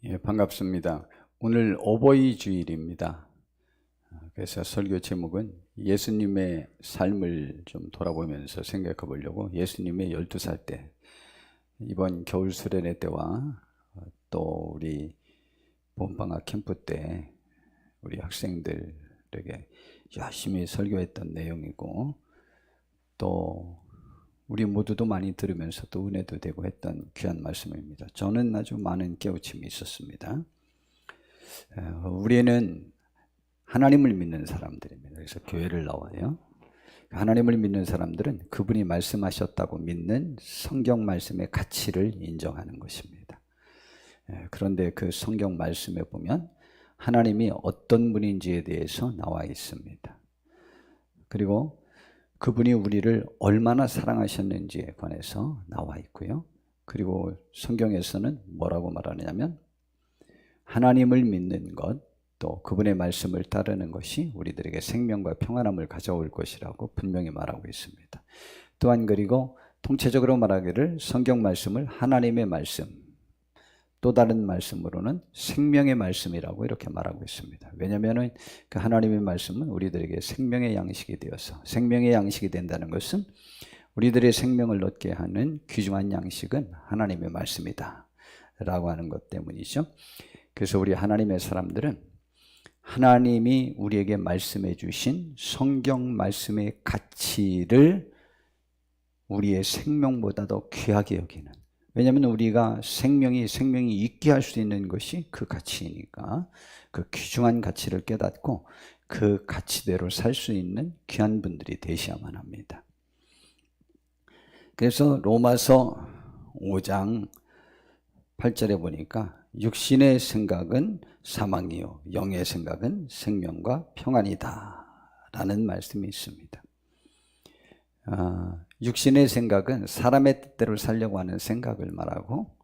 예, 반갑습니다. 오늘 어버이 주일입니다. 그래서 설교 제목은 예수님의 삶을 좀 돌아보면서 생각해 보려고, 예수님의 12살 때, 이번 겨울 수련회 때와 또 우리 봄방학 캠프 때 우리 학생들에게 열심히 설교했던 내용이고, 또 우리 모두도 많이 들으면서 또 은혜도 되고 했던 귀한 말씀입니다. 저는 아주 많은 깨우침이 있었습니다. 우리는 하나님을 믿는 사람들입니다. 그래서 교회를 나와요. 하나님을 믿는 사람들은 그분이 말씀하셨다고 믿는 성경 말씀의 가치를 인정하는 것입니다. 그런데 그 성경 말씀에 보면 하나님이 어떤 분인지에 대해서 나와 있습니다. 그리고 그분이 우리를 얼마나 사랑하셨는지에 관해서 나와 있고요. 그리고 성경에서는 뭐라고 말하냐면 하나님을 믿는 것, 또 그분의 말씀을 따르는 것이 우리들에게 생명과 평안함을 가져올 것이라고 분명히 말하고 있습니다. 또한 그리고 통체적으로 말하기를 성경 말씀을 하나님의 말씀, 또 다른 말씀으로는 생명의 말씀이라고 이렇게 말하고 있습니다. 왜냐하면 그 하나님의 말씀은 우리들에게 생명의 양식이 되어서, 생명의 양식이 된다는 것은 우리들의 생명을 얻게 하는 귀중한 양식은 하나님의 말씀이다 라고 하는 것 때문이죠. 그래서 우리 하나님의 사람들은 하나님이 우리에게 말씀해 주신 성경 말씀의 가치를 우리의 생명보다 더 귀하게 여기는, 왜냐하면 우리가 생명이 있게 할 수 있는 것이 그 가치이니까 그 귀중한 가치를 깨닫고 그 가치대로 살 수 있는 귀한 분들이 되셔야만 합니다. 그래서 로마서 5장 8절에 보니까 육신의 생각은 사망이요 영의 생각은 생명과 평안이다 라는 말씀이 있습니다. 육신의 생각은 사람의 뜻대로 살려고 하는 생각을 말하고,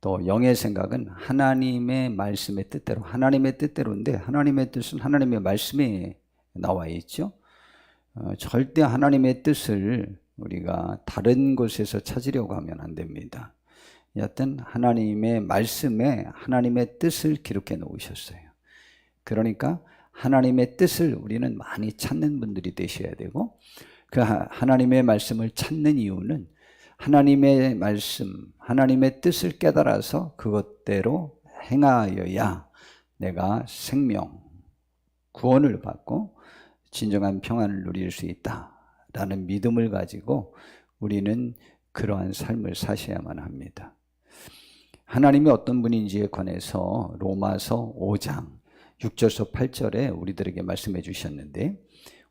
또 영의 생각은 하나님의 말씀의 뜻대로, 하나님의 뜻대로인데 하나님의 뜻은 하나님의 말씀에 나와 있죠. 절대 하나님의 뜻을 우리가 다른 곳에서 찾으려고 하면 안 됩니다. 여하튼 하나님의 말씀에 하나님의 뜻을 기록해 놓으셨어요. 그러니까 하나님의 뜻을 우리는 많이 찾는 분들이 되셔야 되고, 그 하나님의 말씀을 찾는 이유는 하나님의 말씀, 하나님의 뜻을 깨달아서 그것대로 행하여야 내가 생명, 구원을 받고 진정한 평안을 누릴 수 있다라는 믿음을 가지고 우리는 그러한 삶을 사셔야만 합니다. 하나님이 어떤 분인지에 관해서 로마서 5장 6절서 8절에 우리들에게 말씀해 주셨는데,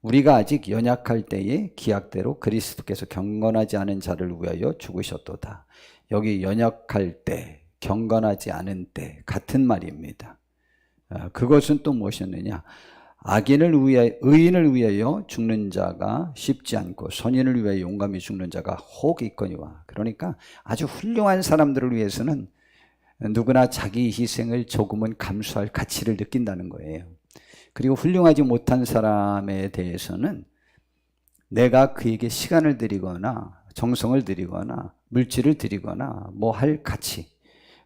우리가 아직 연약할 때에 기약대로 그리스도께서 경건하지 않은 자를 위하여 죽으셨도다. 여기 연약할 때, 경건하지 않은 때 같은 말입니다. 그것은 또 무엇이었느냐? 악인을 위하여, 의인을 위하여 죽는 자가 쉽지 않고 선인을 위하여 용감히 죽는 자가 혹 있거니와. 그러니까 아주 훌륭한 사람들을 위해서는 누구나 자기 희생을 조금은 감수할 가치를 느낀다는 거예요. 그리고 훌륭하지 못한 사람에 대해서는 내가 그에게 시간을 들이거나 정성을 들이거나 물질을 들이거나 뭐 할 가치,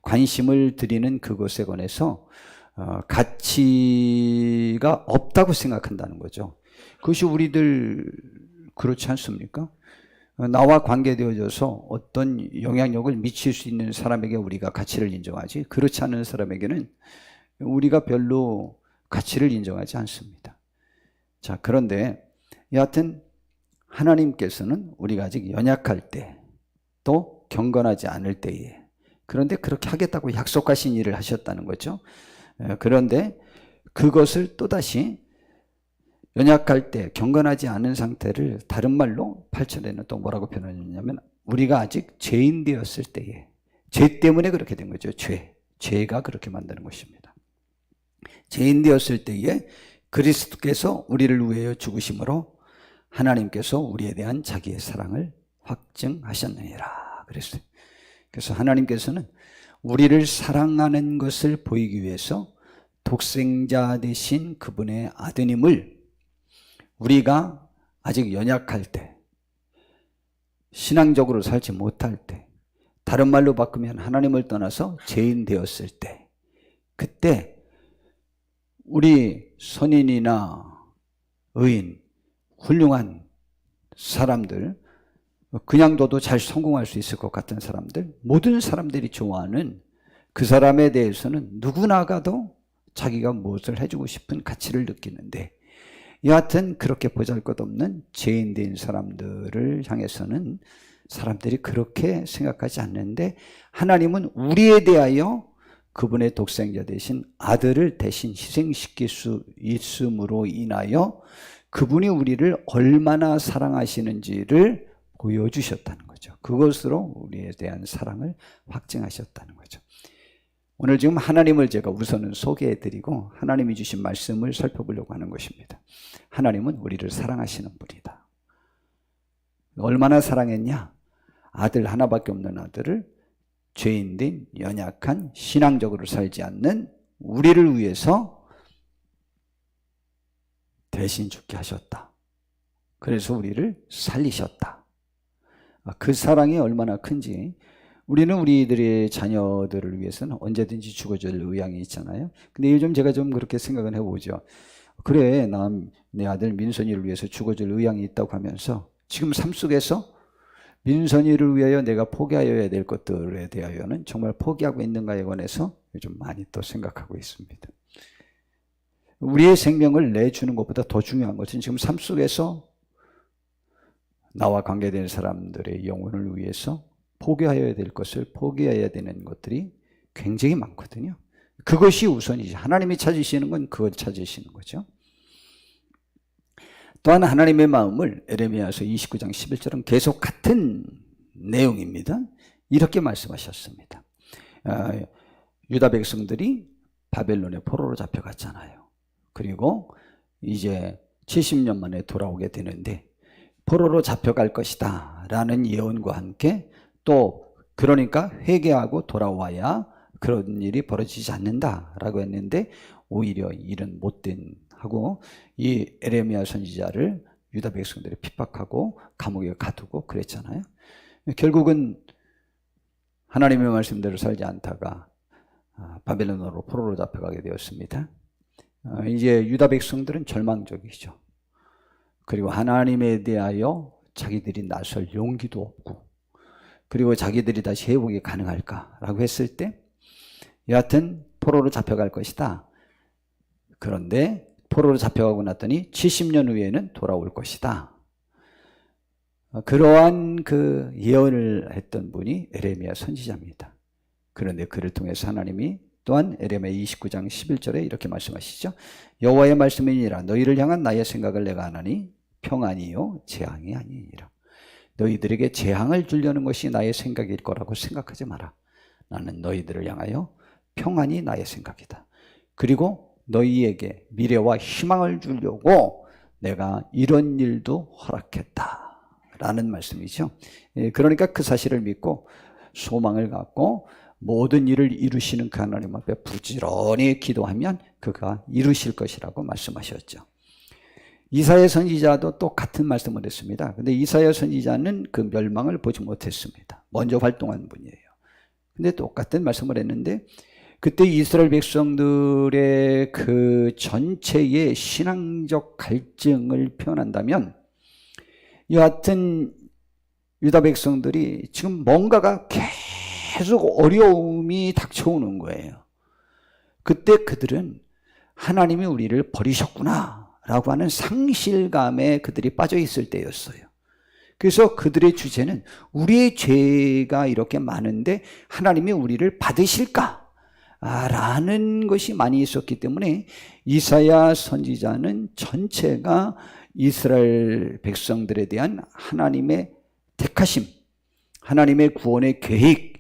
관심을 들이는 그것에 관해서 가치가 없다고 생각한다는 거죠. 그것이 우리들 그렇지 않습니까? 나와 관계되어져서 어떤 영향력을 미칠 수 있는 사람에게 우리가 가치를 인정하지, 그렇지 않은 사람에게는 우리가 별로 가치를 인정하지 않습니다. 자, 그런데 여하튼 하나님께서는 우리가 아직 연약할 때, 또 경건하지 않을 때에, 그런데 그렇게 하겠다고 약속하신 일을 하셨다는 거죠. 그런데 그것을 또다시 연약할 때, 경건하지 않은 상태를 다른 말로 8절에는 또 뭐라고 표현하냐면 우리가 아직 죄인 되었을 때에, 죄 때문에 그렇게 된 거죠. 죄가 그렇게 만드는 것입니다. 죄인 되었을 때에 그리스도께서 우리를 위하여 죽으심으로 하나님께서 우리에 대한 자기의 사랑을 확증하셨느니라 그랬어요. 그래서 하나님께서는 우리를 사랑하는 것을 보이기 위해서 독생자 되신 그분의 아드님을 우리가 아직 연약할 때, 신앙적으로 살지 못할 때, 다른 말로 바꾸면 하나님을 떠나서 죄인 되었을 때, 그때 우리 선인이나 의인, 훌륭한 사람들, 그냥 둬도 잘 성공할 수 있을 것 같은 사람들, 모든 사람들이 좋아하는 그 사람에 대해서는 누구나가도 자기가 무엇을 해주고 싶은 가치를 느끼는데, 여하튼 그렇게 보잘것없는 죄인된 사람들을 향해서는 사람들이 그렇게 생각하지 않는데, 하나님은 우리에 대하여 그분의 독생자 대신 아들을 대신 희생시킬 수 있음으로 인하여 그분이 우리를 얼마나 사랑하시는지를 보여주셨다는 거죠. 그것으로 우리에 대한 사랑을 확증하셨다는 거죠. 오늘 지금 하나님을 제가 우선은 소개해드리고 하나님이 주신 말씀을 살펴보려고 하는 것입니다. 하나님은 우리를 사랑하시는 분이다. 얼마나 사랑했냐? 아들 하나밖에 없는 아들을 죄인된 연약한 신앙적으로 살지 않는 우리를 위해서 대신 죽게 하셨다. 그래서 우리를 살리셨다. 그 사랑이 얼마나 큰지, 우리는 우리들의 자녀들을 위해서는 언제든지 죽어줄 의향이 있잖아요. 근데 요즘 제가 좀 그렇게 생각을 해보죠. 그래, 내 아들 민선이를 위해서 죽어줄 의향이 있다고 하면서 지금 삶 속에서 민선이를 위하여 내가 포기하여야 될 것들에 대하여는 정말 포기하고 있는가에 관해서 요즘 많이 또 생각하고 있습니다. 우리의 생명을 내주는 것보다 더 중요한 것은 지금 삶 속에서 나와 관계된 사람들의 영혼을 위해서 포기해야 될 것을 포기해야 되는 것들이 굉장히 많거든요. 그것이 우선이지. 하나님이 찾으시는 건 그걸 찾으시는 거죠. 또한 하나님의 마음을 에레미야서 29장 11절은 계속 같은 내용입니다. 이렇게 말씀하셨습니다. 유다 백성들이 바벨론의 포로로 잡혀갔잖아요. 그리고 이제 70년 만에 돌아오게 되는데 포로로 잡혀갈 것이다 라는 예언과 함께 또 그러니까 회개하고 돌아와야 그런 일이 벌어지지 않는다라고 했는데 오히려 일은 못된 하고 이 에레미야 선지자를 유다 백성들이 핍박하고 감옥에 가두고 그랬잖아요. 결국은 하나님의 말씀대로 살지 않다가 바벨론으로 포로로 잡혀가게 되었습니다. 이제 유다 백성들은 절망적이죠. 그리고 하나님에 대하여 자기들이 나설 용기도 없고, 그리고 자기들이 다시 회복이 가능할까라고 했을 때 여하튼 포로로 잡혀갈 것이다. 그런데 포로로 잡혀가고 났더니 70년 후에는 돌아올 것이다. 그러한 그 예언을 했던 분이 에레미야 선지자입니다. 그런데 그를 통해서 하나님이 또한 에레미야 29장 11절에 이렇게 말씀하시죠. 여호와의 말씀이니라 너희를 향한 나의 생각을 내가 아나니 평안이요 재앙이 아니니라. 너희들에게 재앙을 주려는 것이 나의 생각일 거라고 생각하지 마라. 나는 너희들을 향하여 평안이 나의 생각이다. 그리고 너희에게 미래와 희망을 주려고 내가 이런 일도 허락했다 라는 말씀이죠. 그러니까 그 사실을 믿고 소망을 갖고 모든 일을 이루시는 그 하나님 앞에 부지런히 기도하면 그가 이루실 것이라고 말씀하셨죠. 이사야 선지자도 똑같은 말씀을 했습니다. 근데 이사야 선지자는 그 멸망을 보지 못했습니다. 먼저 활동한 분이에요. 근데 똑같은 말씀을 했는데 그때 이스라엘 백성들의 그 전체의 신앙적 갈증을 표현한다면 여하튼 유다 백성들이 지금 뭔가가 계속 어려움이 닥쳐오는 거예요. 그때 그들은 하나님이 우리를 버리셨구나 라고 하는 상실감에 그들이 빠져 있을 때였어요. 그래서 그들의 주제는 우리의 죄가 이렇게 많은데 하나님이 우리를 받으실까? 라는 것이 많이 있었기 때문에 이사야 선지자는 전체가 이스라엘 백성들에 대한 하나님의 택하심, 하나님의 구원의 계획,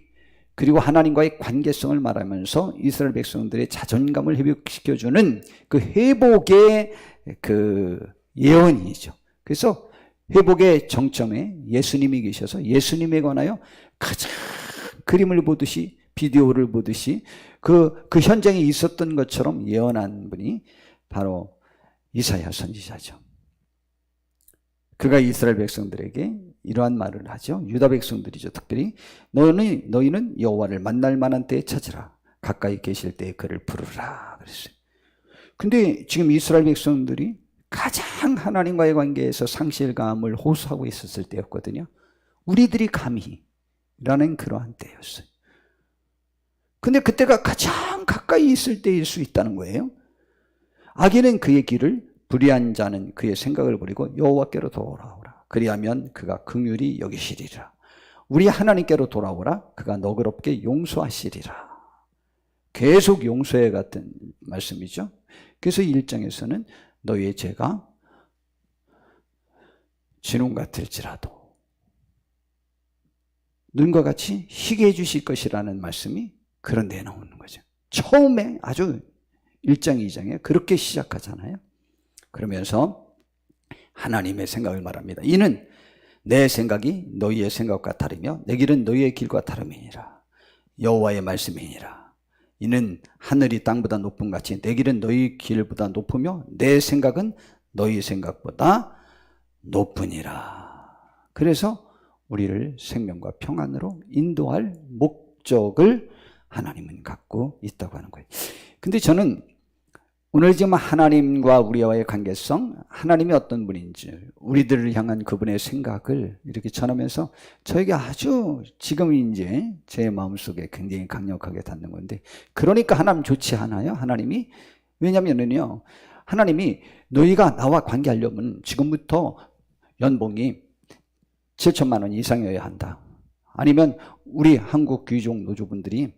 그리고 하나님과의 관계성을 말하면서 이스라엘 백성들의 자존감을 회복시켜주는 그 회복의 그 예언이죠. 그래서 회복의 정점에 예수님이 계셔서 예수님에 관하여 가장 그림을 보듯이 비디오를 보듯이 그 현장에 있었던 것처럼 예언한 분이 바로 이사야 선지자죠. 그가 이스라엘 백성들에게 이러한 말을 하죠. 유다 백성들이죠. 특별히 너희는 여호와를 만날 만한 때에 찾으라. 가까이 계실 때 그를 부르라 그랬어요. 근데 지금 이스라엘 백성들이 가장 하나님과의 관계에서 상실감을 호소하고 있었을 때였거든요. 우리들이 감히 라는 그러한 때였어요. 근데 그때가 가장 가까이 있을 때일 수 있다는 거예요. 악인은 그의 길을, 불의한 자는 그의 생각을 버리고 여호와께로 돌아오라. 그리하면 그가 긍휼히 여기시리라. 우리 하나님께로 돌아오라. 그가 너그럽게 용서하시리라. 계속 용서해 같은 말씀이죠. 그래서 1장에서는 너희의 죄가 진홍 같을지라도 눈과 같이 희게 해주실 것이라는 말씀이 그런 데에 나오는 거죠. 처음에 아주 1장, 2장에 그렇게 시작하잖아요. 그러면서 하나님의 생각을 말합니다. 이는 내 생각이 너희의 생각과 다르며 내 길은 너희의 길과 다름이니라. 여호와의 말씀이니라. 이는 하늘이 땅보다 높음 같이 내 길은 너희 길보다 높으며 내 생각은 너희 생각보다 높으니라. 그래서 우리를 생명과 평안으로 인도할 목적을 하나님은 갖고 있다고 하는 거예요. 근데 저는 오늘 지금 하나님과 우리와의 관계성, 하나님이 어떤 분인지, 우리들을 향한 그분의 생각을 이렇게 전하면서 저에게 아주 지금 이제 제 마음속에 굉장히 강력하게 닿는 건데, 그러니까 하나님 좋지 않아요? 하나님이? 왜냐면은요, 하나님이 너희가 나와 관계하려면 지금부터 연봉이 7천만 원 이상이어야 한다. 아니면 우리 한국 귀족 노조분들이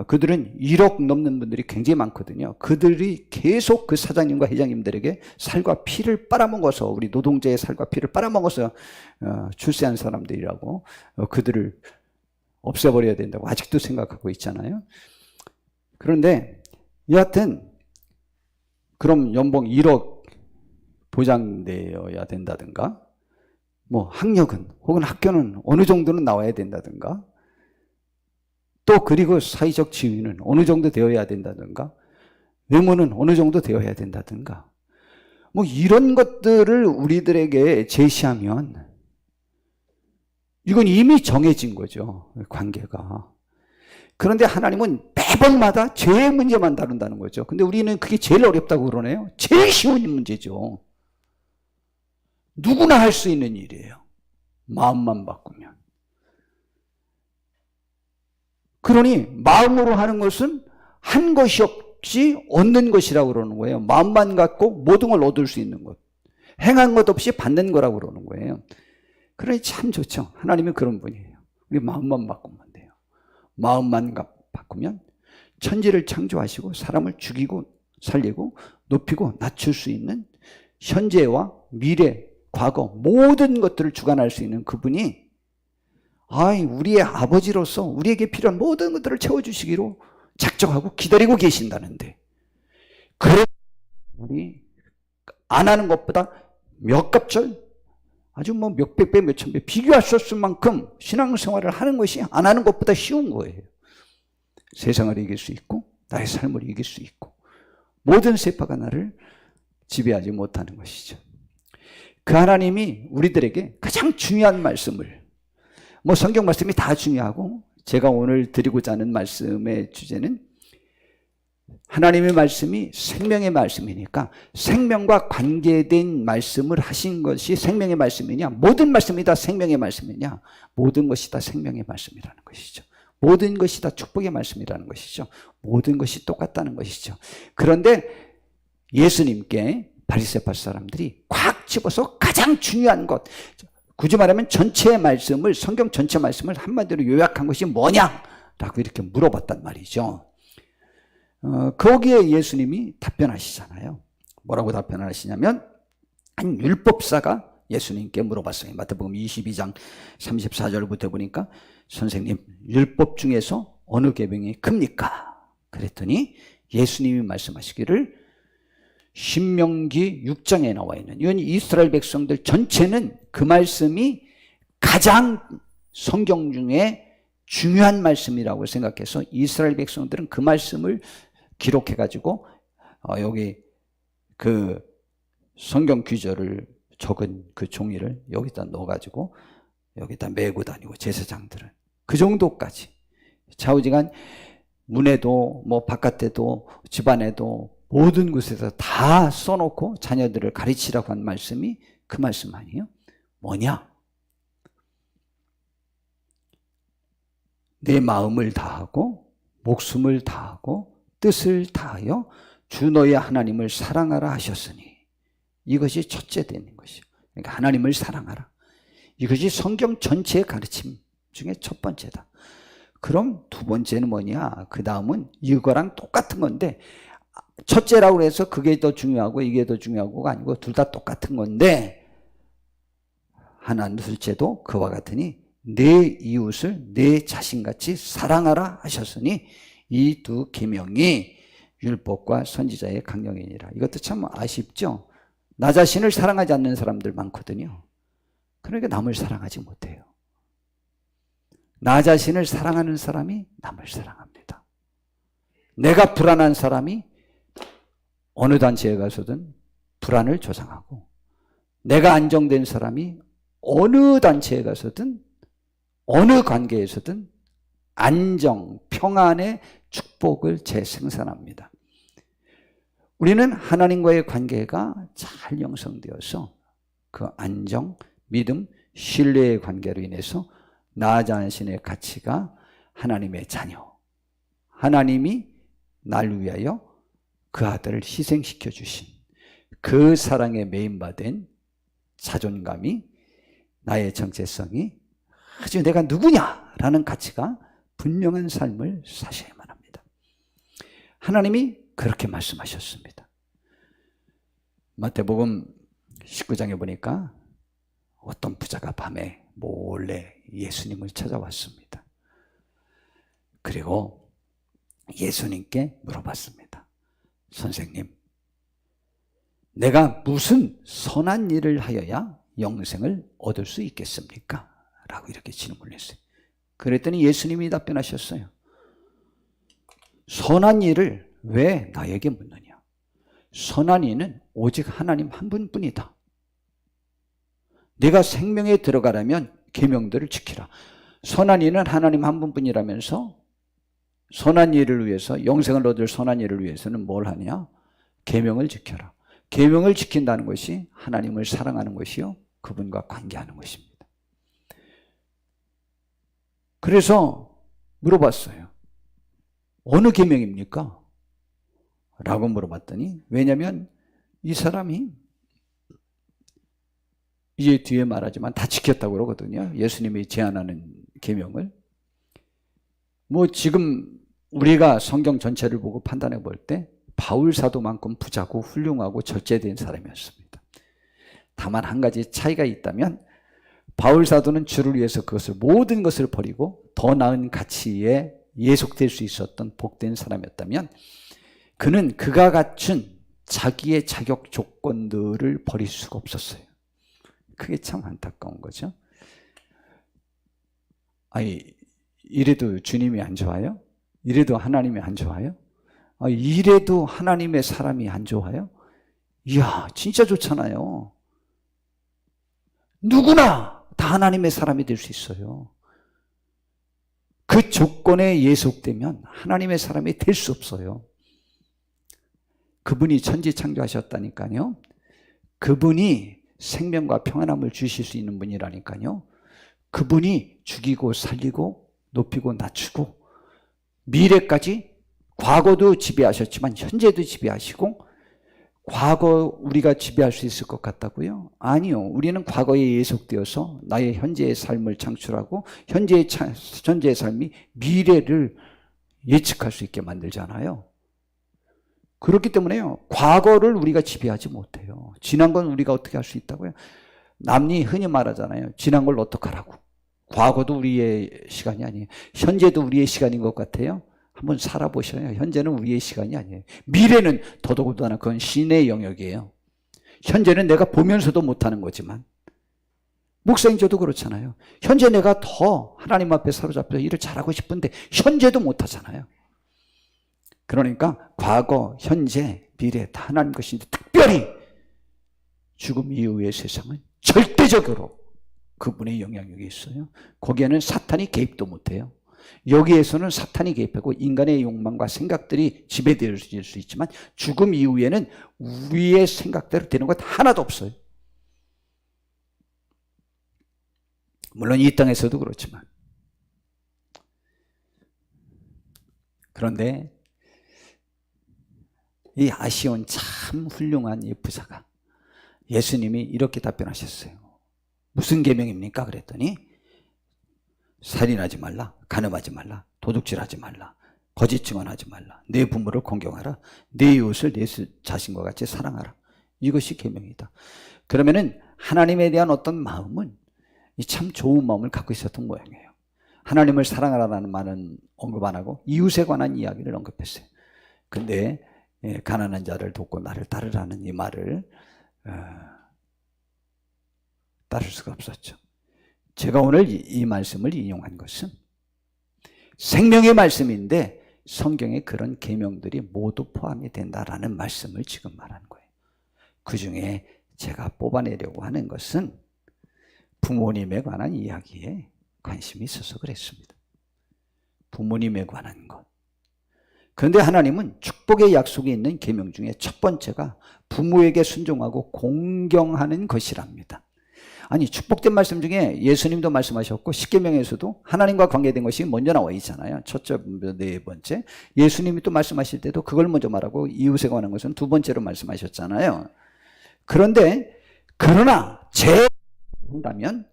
그들은 1억 넘는 분들이 굉장히 많거든요. 그들이 계속 그 사장님과 회장님들에게 살과 피를 빨아먹어서, 우리 노동자의 살과 피를 빨아먹어서 출세한 사람들이라고 그들을 없애버려야 된다고 아직도 생각하고 있잖아요. 그런데 여하튼 그럼 연봉 1억 보장되어야 된다든가, 뭐 학력은 혹은 학교는 어느 정도는 나와야 된다든가, 또 그리고 사회적 지위는 어느 정도 되어야 된다든가, 외모는 어느 정도 되어야 된다든가, 뭐 이런 것들을 우리들에게 제시하면 이건 이미 정해진 거죠, 관계가. 그런데 하나님은 매번마다 죄의 문제만 다룬다는 거죠. 근데 우리는 그게 제일 어렵다고 그러네요. 제일 쉬운 문제죠. 누구나 할 수 있는 일이에요. 마음만 바꾸면. 그러니 마음으로 하는 것은 한 것이 없이 얻는 것이라고 그러는 거예요. 마음만 갖고 모든 걸 얻을 수 있는 것. 행한 것 없이 받는 거라고 그러는 거예요. 그러니 참 좋죠. 하나님은 그런 분이에요. 우리 마음만 바꾸면 돼요. 마음만 바꾸면 천지를 창조하시고 사람을 죽이고 살리고 높이고 낮출 수 있는 현재와 미래, 과거 모든 것들을 주관할 수 있는 그분이 우리의 아버지로서 우리에게 필요한 모든 것들을 채워주시기로 작정하고 기다리고 계신다는데, 그래 우리 안 하는 것보다 몇 갑절, 아주 뭐 몇백 배, 몇천 배 비교할 수 없을 만큼 신앙생활을 하는 것이 안 하는 것보다 쉬운 거예요. 세상을 이길 수 있고 나의 삶을 이길 수 있고 모든 세파가 나를 지배하지 못하는 것이죠. 그 하나님이 우리들에게 가장 중요한 말씀을, 뭐 성경 말씀이 다 중요하고 제가 오늘 드리고자 하는 말씀의 주제는 하나님의 말씀이 생명의 말씀이니까 생명과 관계된 말씀을 하신 것이 생명의 말씀이냐, 모든 말씀이 다 생명의 말씀이냐, 모든 것이 다 생명의 말씀이라는 것이죠. 모든 것이 다 축복의 말씀이라는 것이죠. 모든 것이 똑같다는 것이죠. 그런데 예수님께 바리새파 사람들이 꽉 집어서 가장 중요한 것, 굳이 말하면 전체 말씀을, 성경 전체 말씀을 한마디로 요약한 것이 뭐냐라고 이렇게 물어봤단 말이죠. 거기에 예수님이 답변하시잖아요. 뭐라고 답변하시냐면, 한 율법사가 예수님께 물어봤어요. 마태복음 22장 34절부터 보니까, 선생님, 율법 중에서 어느 계명이 큽니까? 그랬더니 예수님이 말씀하시기를, 신명기 6장에 나와 있는, 이건 이스라엘 백성들 전체는 그 말씀이 가장 성경 중에 중요한 말씀이라고 생각해서 이스라엘 백성들은 그 말씀을 기록해가지고 여기 그 성경 귀절을 적은 그 종이를 여기다 넣어가지고 여기다 메고 다니고, 제사장들은 그 정도까지 좌우지간 문에도 뭐 바깥에도 집안에도 모든 곳에서 다 써놓고 자녀들을 가르치라고 한 말씀이 그 말씀 아니에요? 뭐냐? 내 마음을 다하고 목숨을 다하고 뜻을 다하여 주 너의 하나님을 사랑하라 하셨으니, 이것이 첫째 되는 것이요. 그러니까 하나님을 사랑하라. 이것이 성경 전체의 가르침 중에 첫 번째다. 그럼 두 번째는 뭐냐? 그 다음은 이거랑 똑같은 건데, 첫째라고 해서 그게 더 중요하고 이게 더 중요하고가 아니고 둘 다 똑같은 건데, 하나 둘째도 그와 같으니 내 이웃을 내 자신같이 사랑하라 하셨으니 이 두 계명이 율법과 선지자의 강령이니라. 이것도 참 아쉽죠? 나 자신을 사랑하지 않는 사람들 많거든요. 그러니까 남을 사랑하지 못해요. 나 자신을 사랑하는 사람이 남을 사랑합니다. 내가 불안한 사람이 어느 단체에 가서든 불안을 조장하고, 내가 안정된 사람이 어느 단체에 가서든 어느 관계에서든 안정, 평안의 축복을 재생산합니다. 우리는 하나님과의 관계가 잘 형성되어서 그 안정, 믿음, 신뢰의 관계로 인해서 나 자신의 가치가 하나님의 자녀, 하나님이 날 위하여 그 아들을 희생시켜 주신 그 사랑에 매인받은 자존감이, 나의 정체성이 아주 내가 누구냐라는 가치가 분명한 삶을 사셔야만 합니다. 하나님이 그렇게 말씀하셨습니다. 마태복음 19장에 보니까 어떤 부자가 밤에 몰래 예수님을 찾아왔습니다. 그리고 예수님께 물어봤습니다. 선생님, 내가 무슨 선한 일을 하여야 영생을 얻을 수 있겠습니까? 라고 이렇게 질문을 했어요. 그랬더니 예수님이 답변하셨어요. 선한 일을 왜 나에게 묻느냐? 선한 이는 오직 하나님 한 분뿐이다. 네가 생명에 들어가려면 계명들을 지키라. 선한 이는 하나님 한 분뿐이라면서 선한 일을 위해서, 영생을 얻을 선한 일을 위해서는 뭘 하냐? 계명을 지켜라. 계명을 지킨다는 것이 하나님을 사랑하는 것이요, 그분과 관계하는 것입니다. 그래서 물어봤어요. 어느 계명입니까? 라고 물어봤더니, 왜냐하면 이 사람이 이제 뒤에 말하지만 다 지켰다고 그러거든요. 예수님이 제안하는 계명을. 뭐 지금 우리가 성경 전체를 보고 판단해 볼 때 바울 사도만큼 부자고 훌륭하고 절제된 사람이었습니다. 다만 한 가지 차이가 있다면, 바울 사도는 주를 위해서 그것을, 모든 것을 버리고 더 나은 가치에 예속될 수 있었던 복된 사람이었다면, 그는 그가 갖춘 자기의 자격 조건들을 버릴 수가 없었어요. 그게 참 안타까운 거죠. 아니, 이래도 주님이 안 좋아요? 이래도 하나님이 안 좋아요? 이래도 하나님의 사람이 안 좋아요? 이야, 진짜 좋잖아요. 누구나 다 하나님의 사람이 될 수 있어요. 그 조건에 예속되면 하나님의 사람이 될 수 없어요. 그분이 천지 창조하셨다니까요. 그분이 생명과 평안함을 주실 수 있는 분이라니까요. 그분이 죽이고 살리고 높이고 낮추고 미래까지, 과거도 지배하셨지만 현재도 지배하시고, 과거 우리가 지배할 수 있을 것 같다고요? 아니요. 우리는 과거에 예속되어서 나의 현재의 삶을 창출하고 현재의 삶이 미래를 예측할 수 있게 만들잖아요. 그렇기 때문에요, 과거를 우리가 지배하지 못해요. 지난 건 우리가 어떻게 할 수 있다고요? 남이 흔히 말하잖아요. 지난 걸 어떡하라고. 과거도 우리의 시간이 아니에요. 현재도 우리의 시간인 것 같아요. 한번 살아보셔요. 현재는 우리의 시간이 아니에요. 미래는 더더군다나 그건 신의 영역이에요. 현재는 내가 보면서도 못하는 거지만, 목사님 저도 그렇잖아요. 현재 내가 더 하나님 앞에 사로잡혀서 일을 잘하고 싶은데 현재도 못하잖아요. 그러니까 과거, 현재, 미래 다 하나님 것인데, 특별히 죽음 이후의 세상은 절대적으로 그분의 영향력이 있어요. 거기에는 사탄이 개입도 못해요. 여기에서는 사탄이 개입하고 인간의 욕망과 생각들이 지배될 수 있지만 죽음 이후에는 우리의 생각대로 되는 것 하나도 없어요. 물론 이 땅에서도 그렇지만. 그런데 이 아시온 참 훌륭한 이 부자가 예수님이 이렇게 답변하셨어요. 무슨 계명입니까? 그랬더니 살인하지 말라, 간음하지 말라, 도둑질하지 말라, 거짓 증언하지 말라, 내 부모를 공경하라, 내 이웃을 내 자신과 같이 사랑하라. 이것이 계명이다. 그러면은 하나님에 대한 어떤 마음은 참 좋은 마음을 갖고 있었던 모양이에요. 하나님을 사랑하라는 말은 언급 안 하고 이웃에 관한 이야기를 언급했어요. 근데 가난한 자를 돕고 나를 따르라는 이 말을 따를 수가 없었죠. 제가 오늘 이 말씀을 인용한 것은 생명의 말씀인데 성경에 그런 계명들이 모두 포함이 된다라는 말씀을 지금 말하는 거예요. 그 중에 제가 뽑아내려고 하는 것은 부모님에 관한 이야기에 관심이 있어서 그랬습니다. 부모님에 관한 것. 그런데 하나님은 축복의 약속이 있는 계명 중에 첫 번째가 부모에게 순종하고 공경하는 것이랍니다. 아니, 축복된 말씀 중에 예수님도 말씀하셨고 십계명에서도 하나님과 관계된 것이 먼저 나와 있잖아요. 첫째, 네 번째. 예수님이 또 말씀하실 때도 그걸 먼저 말하고 이웃에 관한 것은 두 번째로 말씀하셨잖아요. 그러나 한다면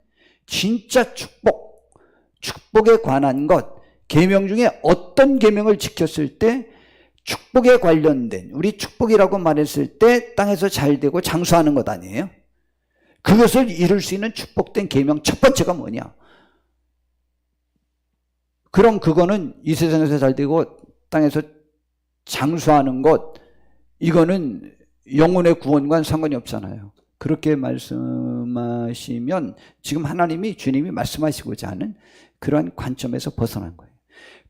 진짜 축복에 관한 것, 계명 중에 어떤 계명을 지켰을 때 축복에 관련된, 우리 축복이라고 말했을 때 땅에서 잘 되고 장수하는 것 아니에요? 그것을 이룰 수 있는 축복된 계명 첫 번째가 뭐냐? 그럼 그거는 이 세상에서 잘 되고 땅에서 장수하는 것, 이거는 영혼의 구원과는 상관이 없잖아요. 그렇게 말씀하시면 지금 하나님이, 주님이 말씀하시고자 하는 그러한 관점에서 벗어난 거예요.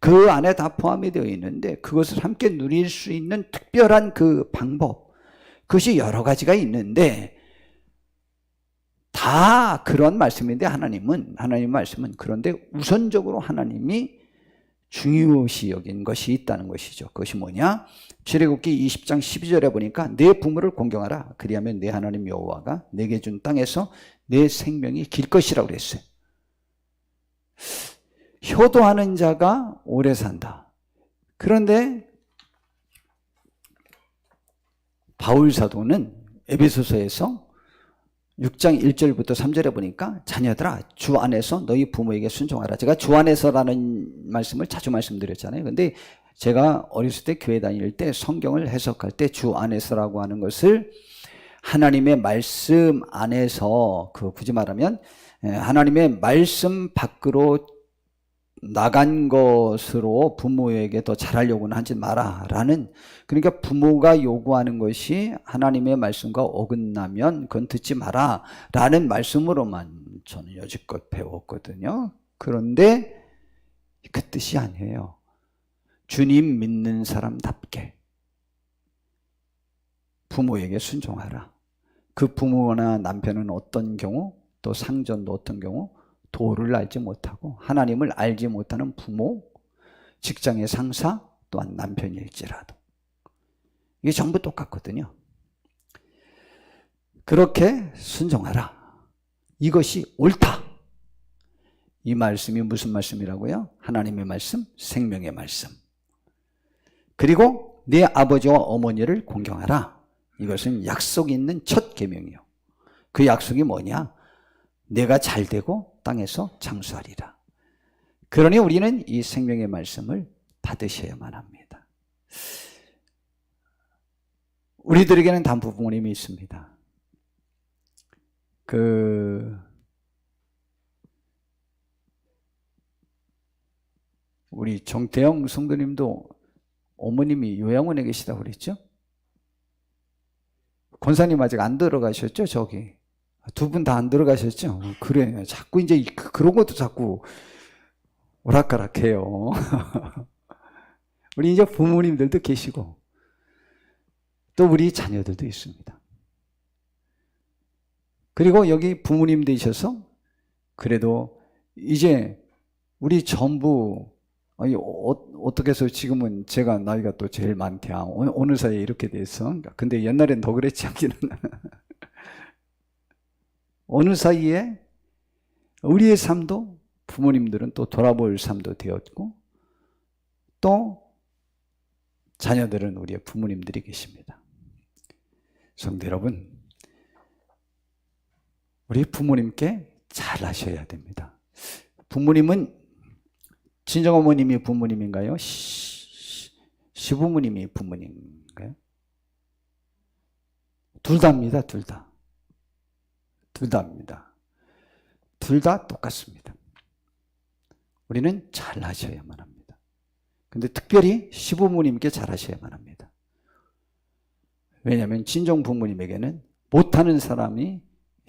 그 안에 다 포함이 되어 있는데 그것을 함께 누릴 수 있는 특별한 그 방법, 그것이 여러 가지가 있는데 다 그런 말씀인데 하나님 말씀은 그런데 우선적으로 하나님이 중요시 여긴 것이 있다는 것이죠. 그것이 뭐냐? 출애굽기 20장 12절에 보니까 내 부모를 공경하라. 그리하면 내 하나님 여호와가 내게 준 땅에서 내 생명이 길 것이라고 그랬어요. 효도하는 자가 오래 산다. 그런데 바울 사도는 에베소서에서 6장 1절부터 3절에 보니까 자녀들아 주 안에서 너희 부모에게 순종하라. 제가 주 안에서라는 말씀을 자주 말씀드렸잖아요. 근데 제가 어렸을 때 교회 다닐 때 성경을 해석할 때 주 안에서라고 하는 것을 하나님의 말씀 안에서, 굳이 말하면 하나님의 말씀 밖으로 나간 것으로 부모에게 더 잘하려고는 하지 마라 라는, 그러니까 부모가 요구하는 것이 하나님의 말씀과 어긋나면 그건 듣지 마라 라는 말씀으로만 저는 여지껏 배웠거든요. 그런데 그 뜻이 아니에요. 주님 믿는 사람답게 부모에게 순종하라. 그 부모나 남편은 어떤 경우, 또 상전도 어떤 경우 도를 알지 못하고 하나님을 알지 못하는 부모, 직장의 상사, 또한 남편일지라도 이게 전부 똑같거든요. 그렇게 순종하라. 이것이 옳다. 이 말씀이 무슨 말씀이라고요? 하나님의 말씀, 생명의 말씀. 그리고 네 아버지와 어머니를 공경하라. 이것은 약속이 있는 첫 계명이요. 그 약속이 뭐냐? 내가 잘 되고 땅에서 장수하리라. 그러니 우리는 이 생명의 말씀을 받으셔야만 합니다. 우리들에게는 단부 부모님이 있습니다. 우리 정태영 성도님도 어머님이 요양원에 계시다고 그랬죠? 권사님 아직 안 들어가셨죠? 저기 두 분 다 안 들어가셨죠? 그래, 자꾸 이제 그런 것도 자꾸 오락가락해요. 우리 이제 부모님들도 계시고 또 우리 자녀들도 있습니다. 그리고 여기 부모님 되셔서 그래도 이제 우리 전부 아니, 어떻게 해서 지금은 제가 나이가 또 제일 많대야. 어느 사이에 이렇게 돼서. 근데 옛날엔 더 그랬지 않기는. 어느 사이에 우리의 삶도 부모님들은 또 돌아볼 삶도 되었고, 또 자녀들은 우리의 부모님들이 계십니다. 성도 여러분, 우리 부모님께 잘하셔야 됩니다. 부모님은 친정어머님이 부모님인가요? 시부모님이 부모님인가요? 둘 다입니다. 둘 다. 둘 다입니다. 둘 다 똑같습니다. 우리는 잘하셔야만 합니다. 근데 특별히 시부모님께 잘하셔야만 합니다. 왜냐하면 친정부모님에게는 못하는 사람이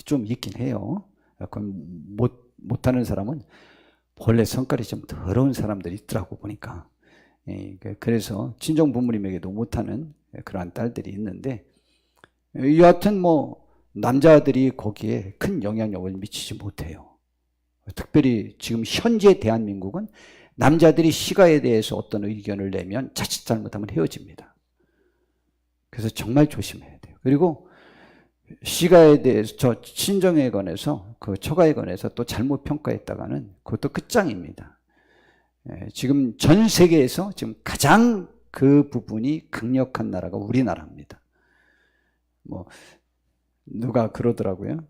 좀 있긴 해요. 못하는 사람은 본래 성깔이 좀 더러운 사람들이 있더라고 보니까. 그래서 친정부모님에게도 못하는 그러한 딸들이 있는데, 여하튼 남자들이 거기에 큰 영향력을 미치지 못해요. 특별히 지금 현재 대한민국은 남자들이 시가에 대해서 어떤 의견을 내면 자칫 잘못하면 헤어집니다. 그래서 정말 조심해야 돼요. 그리고 시가에 대해서, 친정에 관해서, 그 처가에 관해서 또 잘못 평가했다가는 그것도 끝장입니다. 지금 전 세계에서 지금 가장 그 부분이 강력한 나라가 우리나라입니다. 누가 그러더라고요.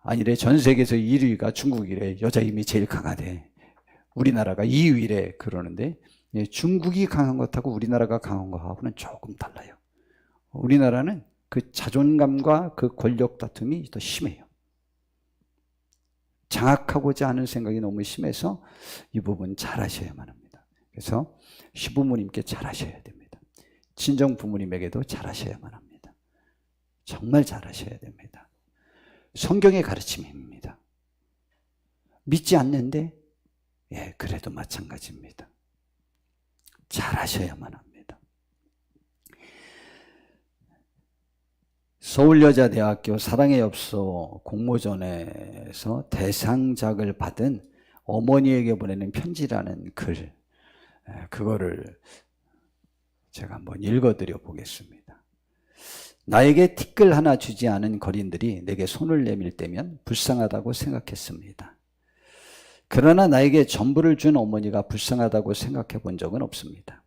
아니래, 전 세계에서 1위가 중국이래. 여자 힘이 제일 강하대. 우리나라가 2위래. 그러는데, 중국이 강한 것하고 우리나라가 강한 것하고는 조금 달라요. 우리나라는 그 자존감과 그 권력 다툼이 더 심해요. 장악하고자 하는 생각이 너무 심해서 이 부분 잘하셔야만 합니다. 그래서 시부모님께 잘하셔야 됩니다. 친정 부모님에게도 잘하셔야만 합니다. 정말 잘하셔야 됩니다. 성경의 가르침입니다. 믿지 않는데 그래도 마찬가지입니다. 잘하셔야만 합니다. 서울여자대학교 사랑의 엽서 공모전에서 대상작을 받은 어머니에게 보내는 편지라는 글, 그거를 제가 한번 읽어드려 보겠습니다. 나에게 티끌 하나 주지 않은 거린들이 내게 손을 내밀 때면 불쌍하다고 생각했습니다. 그러나 나에게 전부를 준 어머니가 불쌍하다고 생각해 본 적은 없습니다.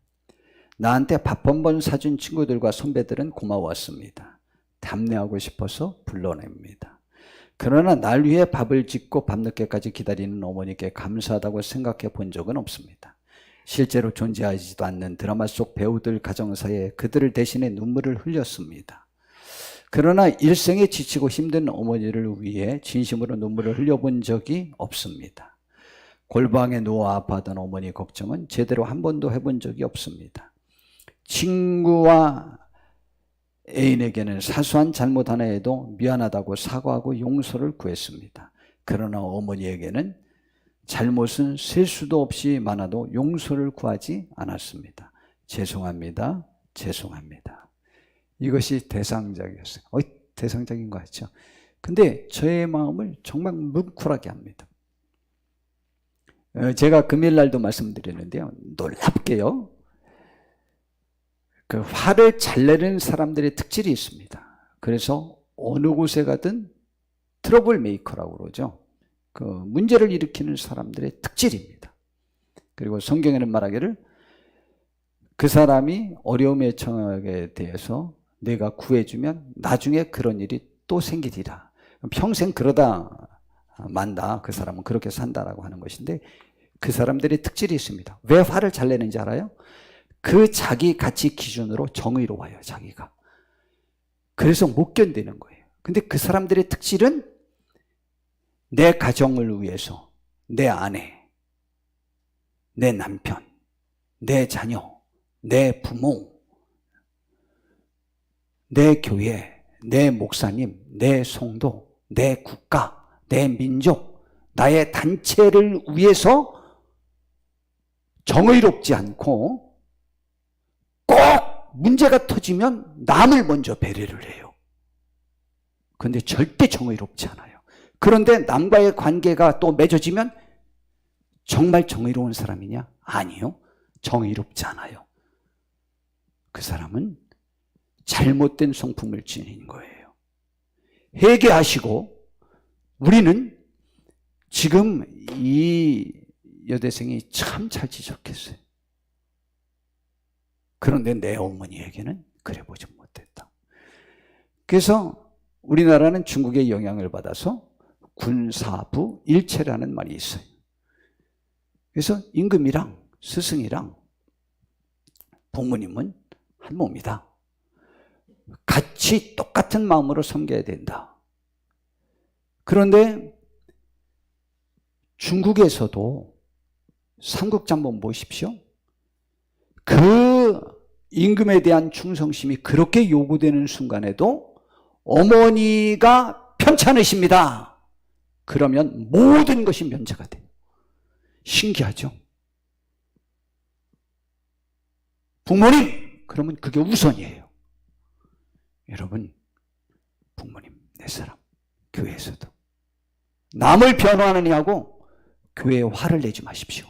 나한테 밥 한 번 사준 친구들과 선배들은 고마웠습니다. 답례하고 싶어서 불러냅니다. 그러나 날 위해 밥을 짓고 밤늦게까지 기다리는 어머니께 감사하다고 생각해 본 적은 없습니다. 실제로 존재하지도 않는 드라마 속 배우들 가정사에 그들을 대신해 눈물을 흘렸습니다. 그러나 일생에 지치고 힘든 어머니를 위해 진심으로 눈물을 흘려본 적이 없습니다. 골방에 누워 아파하던 어머니 걱정은 제대로 한 번도 해본 적이 없습니다. 친구와 애인에게는 사소한 잘못 하나 해도 미안하다고 사과하고 용서를 구했습니다. 그러나 어머니에게는 잘못은 셀 수도 없이 많아도 용서를 구하지 않았습니다. 죄송합니다. 죄송합니다. 이것이 대상작이었어요. 대상작인 것 같죠? 근데 저의 마음을 정말 뭉클하게 합니다. 제가 금요일 날도 말씀드렸는데요. 놀랍게요. 그 화를 잘 내는 사람들의 특질이 있습니다. 그래서 어느 곳에 가든 트러블 메이커라고 그러죠. 그 문제를 일으키는 사람들의 특질입니다. 그리고 성경에는 말하기를 그 사람이 어려움에 처하게 대해서 내가 구해주면 나중에 그런 일이 또 생기리라. 평생 그러다 만다. 그 사람은 그렇게 산다라고 하는 것인데, 그 사람들의 특질이 있습니다. 왜 화를 잘 내는지 알아요? 그 자기 가치 기준으로 정의로워요, 자기가. 그래서 못 견디는 거예요. 근데 그 사람들의 특질은 내 가정을 위해서, 내 아내, 내 남편, 내 자녀, 내 부모, 내 교회, 내 목사님, 내 성도, 내 국가, 내 민족, 나의 단체를 위해서 정의롭지 않고 꼭 문제가 터지면 남을 먼저 배려를 해요. 그런데 절대 정의롭지 않아요. 그런데 남과의 관계가 또 맺어지면 정말 정의로운 사람이냐? 아니요. 정의롭지 않아요. 그 사람은 잘못된 성품을 지닌 거예요. 회개하시고, 우리는 지금 이 여대생이 참 잘 지적했어요. 그런데 내 어머니에게는 그래 보지 못했다. 그래서 우리나라는 중국의 영향을 받아서 군사부 일체라는 말이 있어요. 그래서 임금이랑 스승이랑 부모님은 한 몸이다. 같이 똑같은 마음으로 섬겨야 된다. 그런데 중국에서도 삼국지 한번 보십시오. 그 임금에 대한 충성심이 그렇게 요구되는 순간에도 어머니가 편찮으십니다. 그러면 모든 것이 면제가 돼요. 신기하죠? 부모님! 그러면 그게 우선이에요. 여러분, 부모님, 내 사람, 교회에서도 남을 변호하느냐고 교회에 화를 내지 마십시오.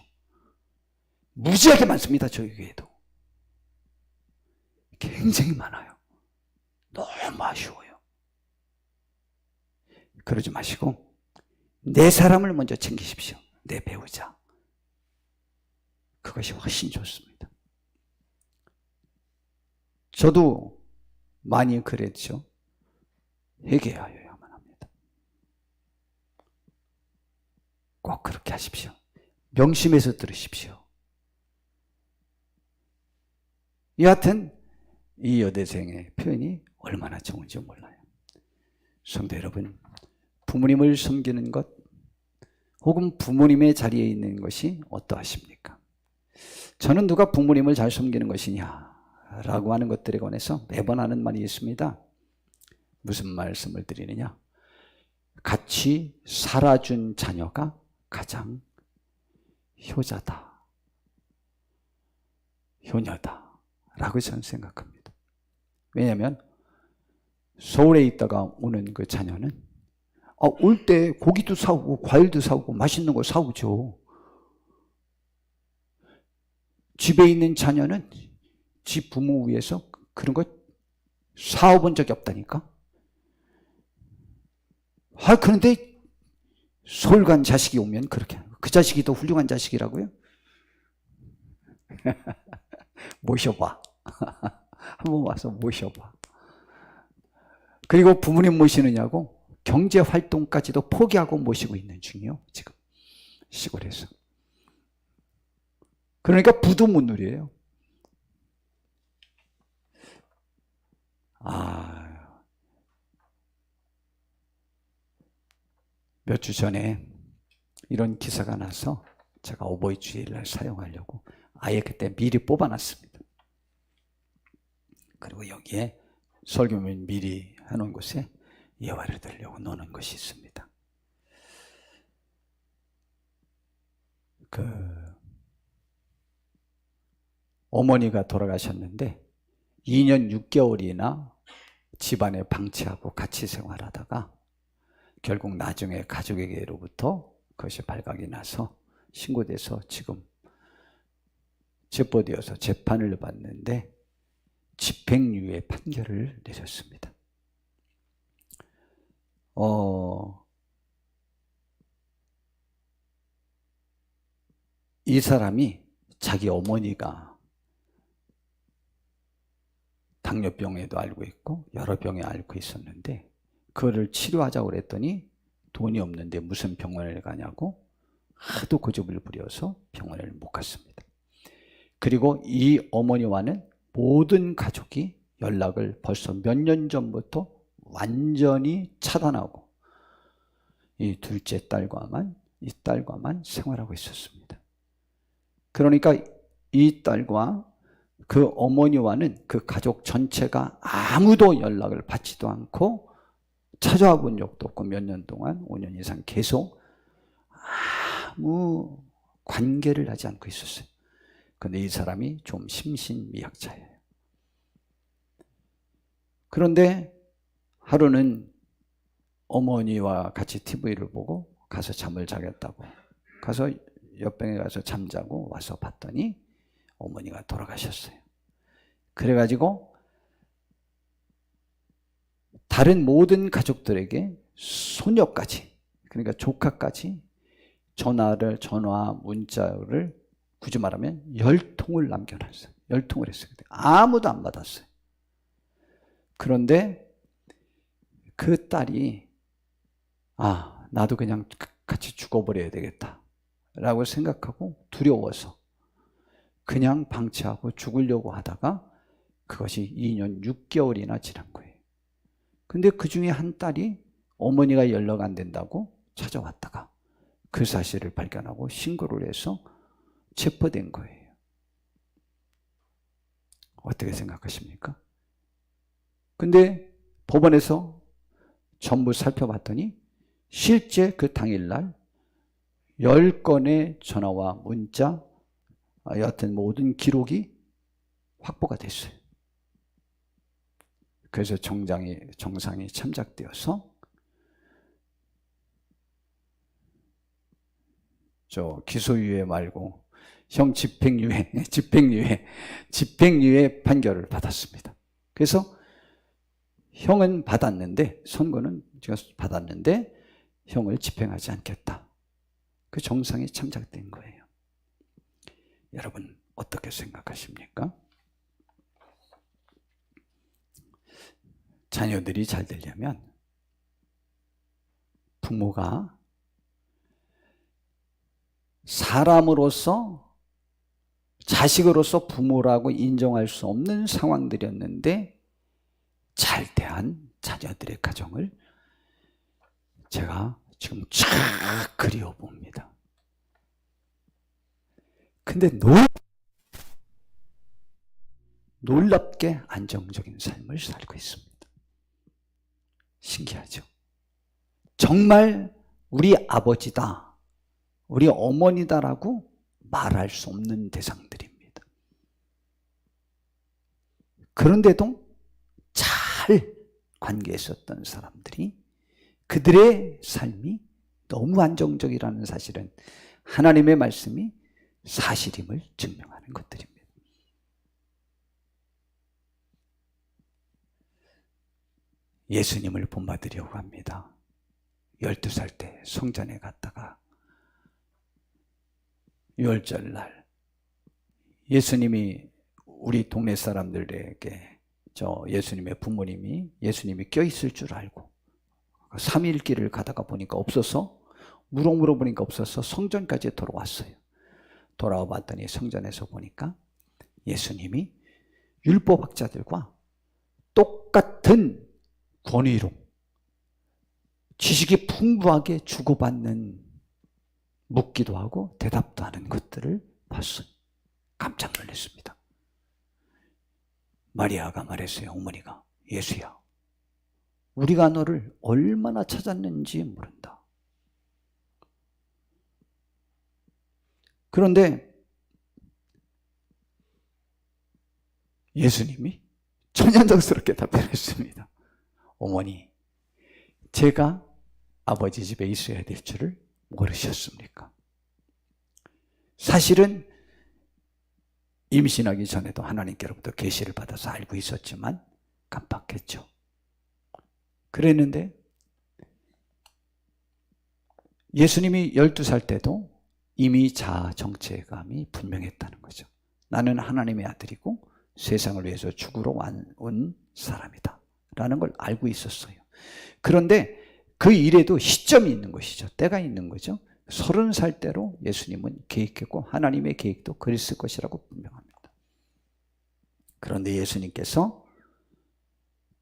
무지하게 많습니다. 저희 교회도. 굉장히 많아요. 너무 아쉬워요. 그러지 마시고 내 사람을 먼저 챙기십시오. 내 배우자. 그것이 훨씬 좋습니다. 저도 많이 그랬죠. 회개하여야만 합니다. 꼭 그렇게 하십시오. 명심해서 들으십시오. 여하튼 이 여대생의 표현이 얼마나 좋은지 몰라요. 성도 여러분, 부모님을 섬기는 것 혹은 부모님의 자리에 있는 것이 어떠하십니까? 저는 누가 부모님을 잘 섬기는 것이냐 라고 하는 것들에 관해서 매번 하는 말이 있습니다. 무슨 말씀을 드리느냐? 같이 살아준 자녀가 가장 효자다, 효녀다 라고 저는 생각합니다. 왜냐하면 서울에 있다가 오는 그 자녀는 올 때 고기도 사오고 과일도 사오고 맛있는 거 사오죠. 집에 있는 자녀는 집 부모 위해서 그런 거 사와본 적이 없다니까. 그런데 서울 간 자식이 오면 그렇게 하는 거예요. 그 자식이 더 훌륭한 자식이라고요? 모셔봐. 한번 와서 모셔봐. 그리고 부모님 모시느냐고 경제활동까지도 포기하고 모시고 있는 중이에요. 지금 시골에서. 그러니까 부도 못 누려요. 몇 주 전에 이런 기사가 나서 제가 어버이 주일날 사용하려고 아예 그때 미리 뽑아놨습니다. 그리고 여기에 설교문 미리 해놓은 곳에 예화를 들으려고 놓는 것이 있습니다. 어머니가 돌아가셨는데 2년 6개월이나 집안에 방치하고 같이 생활하다가 결국 나중에 가족에게로부터 그것이 발각이 나서 신고돼서 지금 체포되어서 재판을 받는데 집행유예 판결을 내렸습니다. 이 사람이 자기 어머니가 당뇨병에도 앓고 있고 여러 병에 앓고 있었는데 그거를 치료하자고 그랬더니 돈이 없는데 무슨 병원을 가냐고 하도 고집을 부려서 병원을 못 갔습니다. 그리고 이 어머니와는 모든 가족이 연락을 벌써 몇 년 전부터 완전히 차단하고 이 둘째 딸과만 생활하고 있었습니다. 그러니까 이 딸과 그 어머니와는 그 가족 전체가 아무도 연락을 받지도 않고 찾아와 본 적도 없고 몇 년 동안 5년 이상 계속 아무 관계를 하지 않고 있었어요. 그런데 이 사람이 좀 심신미약자예요. 그런데 하루는 어머니와 같이 TV를 보고 가서 잠을 자겠다고 가서 옆방에 가서 잠자고 와서 봤더니 어머니가 돌아가셨어요. 그래가지고 다른 모든 가족들에게 소녀까지, 그러니까 조카까지 전화, 문자를 굳이 말하면 10통을 남겨놨어요. 10통을 했어요. 아무도 안 받았어요. 그런데 그 딸이 나도 그냥 같이 죽어버려야 되겠다 라고 생각하고 두려워서 그냥 방치하고 죽으려고 하다가 그것이 2년 6개월이나 지난 거예요. 근데 그 중에 한 딸이 어머니가 연락 안 된다고 찾아왔다가 그 사실을 발견하고 신고를 해서 체포된 거예요. 어떻게 생각하십니까? 근데 법원에서 전부 살펴봤더니 실제 그 당일날 10건의 전화와 문자, 여하튼 모든 기록이 확보가 됐어요. 그래서 정상이 참작되어서 기소유예 말고 형 집행유예 판결을 받았습니다. 그래서 형은 받았는데, 선고는 제가 받았는데 형을 집행하지 않겠다. 그 정상이 참작된 거예요. 여러분 어떻게 생각하십니까? 자녀들이 잘 되려면 부모가 사람으로서, 자식으로서 부모라고 인정할 수 없는 상황들이었는데 잘 대한 자녀들의 가정을 제가 지금 쫙 그려봅니다. 근데 놀랍게 안정적인 삶을 살고 있습니다. 신기하죠? 정말 우리 아버지다, 우리 어머니다라고 말할 수 없는 대상들입니다. 그런데도 잘 관계했었던 사람들이 그들의 삶이 너무 안정적이라는 사실은 하나님의 말씀이 사실임을 증명하는 것들입니다. 예수님을 본받으려고 합니다. 12살 때 성전에 갔다가 유월절날 예수님이 우리 동네 사람들에게 예수님의 부모님이 예수님이 껴있을 줄 알고 3일 길을 가다가 보니까 없어서 물어보니까 없어서 성전까지 돌아왔어요. 돌아와 봤더니 성전에서 보니까 예수님이 율법학자들과 똑같은 권위로 지식이 풍부하게 주고받는, 묻기도 하고 대답도 하는 것들을 봤어요. 깜짝 놀랐습니다. 마리아가 말했어요. 어머니가, 예수야, 우리가 너를 얼마나 찾았는지 모른다. 그런데 예수님이 천연덕스럽게 답변했습니다. 어머니, 제가 아버지 집에 있어야 될 줄을 모르셨습니까? 사실은 임신하기 전에도 하나님께로부터 계시를 받아서 알고 있었지만 깜빡했죠. 그랬는데 예수님이 12살 때도 이미 자아 정체감이 분명했다는 거죠. 나는 하나님의 아들이고 세상을 위해서 죽으러 온 사람이다 라는 걸 알고 있었어요. 그런데 그 일에도 시점이 있는 것이죠. 때가 있는 거죠. 30살 때로 예수님은 계획했고 하나님의 계획도 그랬을 것이라고 분명합니다. 그런데 예수님께서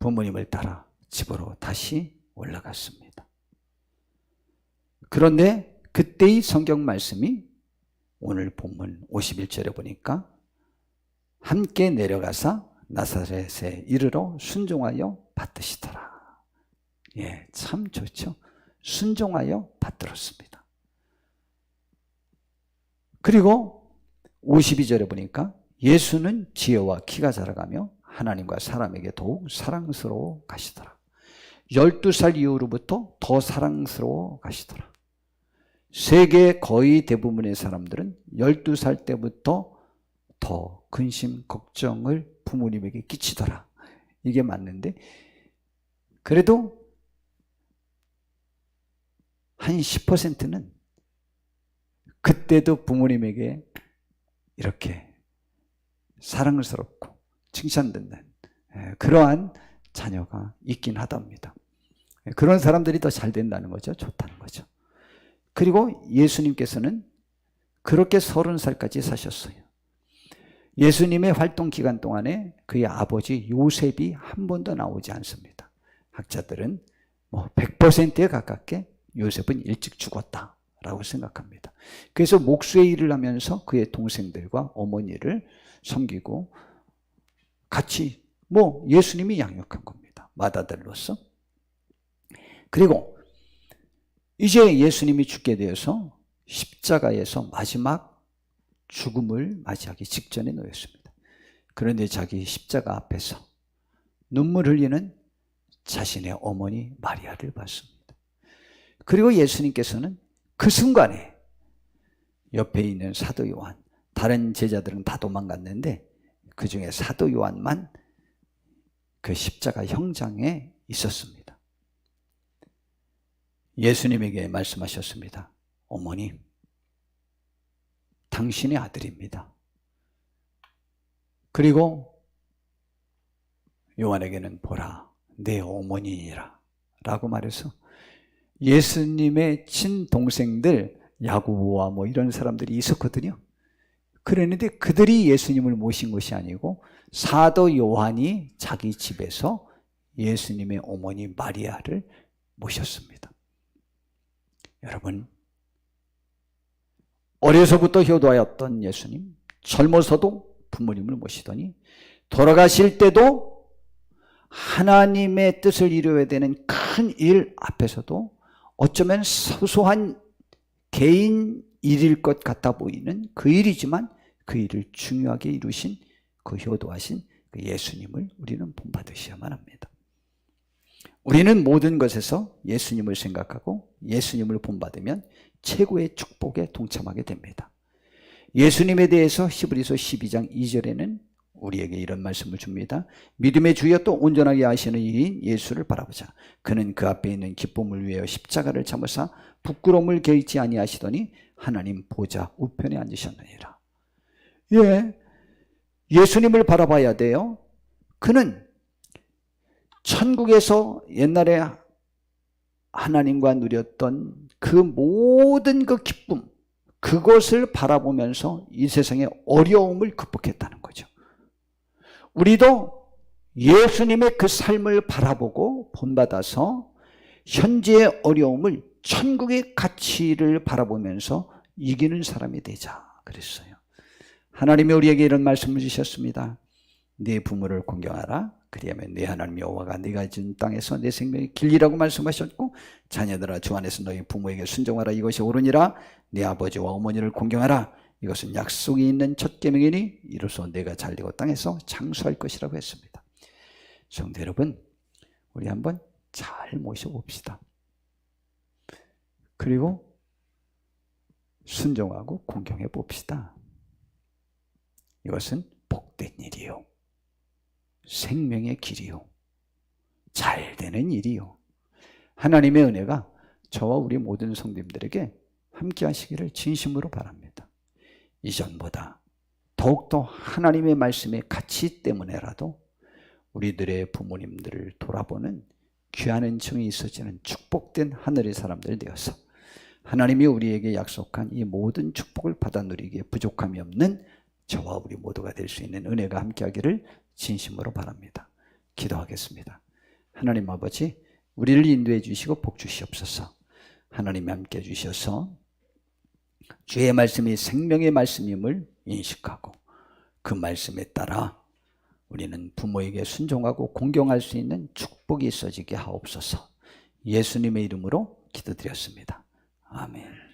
부모님을 따라 집으로 다시 올라갔습니다. 그런데 그때의 성경 말씀이 오늘 본문 51절에 보니까 함께 내려가사 나사렛에 이르러 순종하여 받드시더라. 예, 참 좋죠. 순종하여 받들었습니다. 그리고 52절에 보니까 예수는 지혜와 키가 자라가며 하나님과 사람에게 더욱 사랑스러워 가시더라. 12살 이후로부터 더 사랑스러워 가시더라. 세계 거의 대부분의 사람들은 12살 때부터 더 근심, 걱정을 부모님에게 끼치더라. 이게 맞는데, 그래도 한 10%는 그때도 부모님에게 이렇게 사랑스럽고 칭찬듣는 그러한 자녀가 있긴 하답니다. 그런 사람들이 더 잘 된다는 거죠. 좋다는 거죠. 그리고 예수님께서는 그렇게 30살까지 사셨어요. 예수님의 활동 기간 동안에 그의 아버지 요셉이 한 번도 나오지 않습니다. 학자들은 100%에 가깝게 요셉은 일찍 죽었다라고 생각합니다. 그래서 목수의 일을 하면서 그의 동생들과 어머니를 섬기고 같이 예수님이 양육한 겁니다. 맏아들로서. 그리고 이제 예수님이 죽게 되어서 십자가에서 마지막 죽음을 맞이하기 직전에 놓였습니다. 그런데 자기 십자가 앞에서 눈물 흘리는 자신의 어머니 마리아를 봤습니다. 그리고 예수님께서는 그 순간에 옆에 있는 사도 요한, 다른 제자들은 다 도망갔는데 그 중에 사도 요한만 그 십자가 형장에 있었습니다. 예수님에게 말씀하셨습니다. 어머니, 당신의 아들입니다. 그리고 요한에게는 보라, 내 어머니니라 라고 말해서 예수님의 친동생들, 야고보와 이런 사람들이 있었거든요. 그랬는데 그들이 예수님을 모신 것이 아니고 사도 요한이 자기 집에서 예수님의 어머니 마리아를 모셨습니다. 여러분, 어려서부터 효도하였던 예수님, 젊어서도 부모님을 모시더니 돌아가실 때도 하나님의 뜻을 이루어야 되는 큰 일 앞에서도 어쩌면 소소한 개인 일일 것 같아 보이는 그 일이지만 그 일을 중요하게 이루신 그 효도하신 그 예수님을 우리는 본받으셔야만 합니다. 우리는 모든 것에서 예수님을 생각하고 예수님을 본받으면 최고의 축복에 동참하게 됩니다. 예수님에 대해서 히브리서 12장 2절에는 우리에게 이런 말씀을 줍니다. 믿음의 주여 또 온전하게 하시는 이인 예수를 바라보자. 그는 그 앞에 있는 기쁨을 위하여 십자가를 참으사 부끄러움을 개의치 아니하시더니 하나님 보좌 우편에 앉으셨느니라. 예수님을 바라봐야 돼요. 그는 천국에서 옛날에 하나님과 누렸던 그 모든 그 기쁨, 그것을 바라보면서 이 세상의 어려움을 극복했다는 거죠. 우리도 예수님의 그 삶을 바라보고 본받아서 현재의 어려움을 천국의 가치를 바라보면서 이기는 사람이 되자 그랬어요. 하나님이 우리에게 이런 말씀을 주셨습니다. 네 부모를 공경하라. 그리하면 네 하나님 여호와가 네가 준 땅에서 내 생명의 길이라고 말씀하셨고, 자녀들아 주 안에서 너희 부모에게 순종하라. 이것이 옳으니라. 네 아버지와 어머니를 공경하라. 이것은 약속이 있는 첫 계명이니 이로써 내가 잘되고 땅에서 장수할 것이라고 했습니다. 성도 여러분, 우리 한번 잘 모셔봅시다. 그리고 순종하고 공경해 봅시다. 이것은 복된 일이요, 생명의 길이요, 잘 되는 일이요. 하나님의 은혜가 저와 우리 모든 성도님들에게 함께 하시기를 진심으로 바랍니다. 이전보다 더욱더 하나님의 말씀의 가치 때문에라도 우리들의 부모님들을 돌아보는 귀한 은총이 있어지는 축복된 하늘의 사람들 되어서 하나님이 우리에게 약속한 이 모든 축복을 받아 누리기에 부족함이 없는 저와 우리 모두가 될 수 있는 은혜가 함께하기를 진심으로 바랍니다. 기도하겠습니다. 하나님 아버지, 우리를 인도해 주시고 복 주시옵소서. 하나님이 함께해 주셔서 주의 말씀이 생명의 말씀임을 인식하고 그 말씀에 따라 우리는 부모에게 순종하고 공경할 수 있는 축복이 있어지게 하옵소서. 예수님의 이름으로 기도드렸습니다. 아멘.